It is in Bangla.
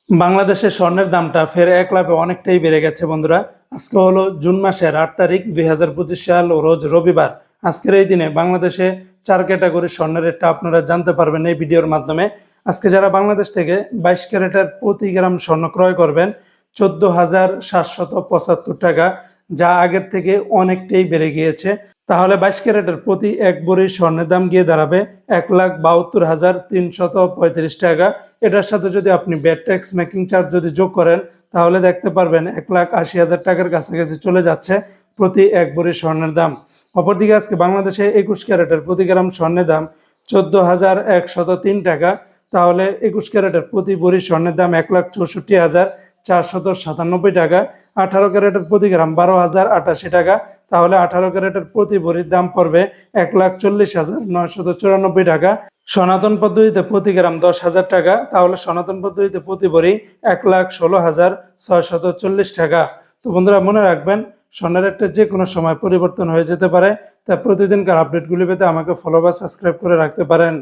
বাংলাদেশের স্বর্ণের দামটা ফের এক লাফে অনেকটাই বেড়ে গেছে বন্ধুরা। আজকে হলো জুন মাসের 8 তারিখ 2025 সাল ও রোজ রবিবার। আজকের এই দিনে বাংলাদেশে 4 ক্যাটাগরির স্বর্ণের রেটটা আপনারা জানতে পারবেন এই ভিডিওর মাধ্যমে। আজকে যারা বাংলাদেশ থেকে 22 ক্যারেটের প্রতি গ্রাম স্বর্ণ ক্রয় করবেন 14,775 টাকা, যা আগের থেকে অনেকটাই বেড়ে গিয়েছে। তাহলে 22 ক্যারেটের প্রতি এক ভরি স্বর্ণের দাম গিয়ে দাঁড়াবে 1,72,335 টাকা। এটার সাথে যদি আপনি ভ্যাট ট্যাক্স মেকিং চার্জ যদি যোগ করেন তাহলে দেখতে পারবেন 1,80,000 টাকার কাছাকাছি চলে যাচ্ছে প্রতি এক ভরি স্বর্ণের দাম। অপরদিকে আজকে বাংলাদেশে 21 ক্যারেটের প্রতি গ্রাম স্বর্ণের দাম 14,103 টাকা। তাহলে 21 ক্যারেটের প্রতি ভরি স্বর্ণের দাম 1,64,497 টাকা। 18 ক্যারেটের প্রতি গ্রাম 12,088 টাকা। তাহলে 18 ক্যারেটের প্রতি ভরির দাম পড়বে 1,40,994 টাকা। সনাতন পদ্ধতিতে প্রতি গ্রাম 10,000 টাকা। তাহলে সনাতন পদ্ধতিতে প্রতি ভরি 1,16,640 টাকা। তো বন্ধুরা মনে রাখবেন, স্বর্ণের রেটটা যে কোনো সময় পরিবর্তন হয়ে যেতে পারে। তাই প্রতিদিনকার আপডেটগুলি পেতে আমাকে ফলো বা সাবস্ক্রাইব করে রাখতে পারেন।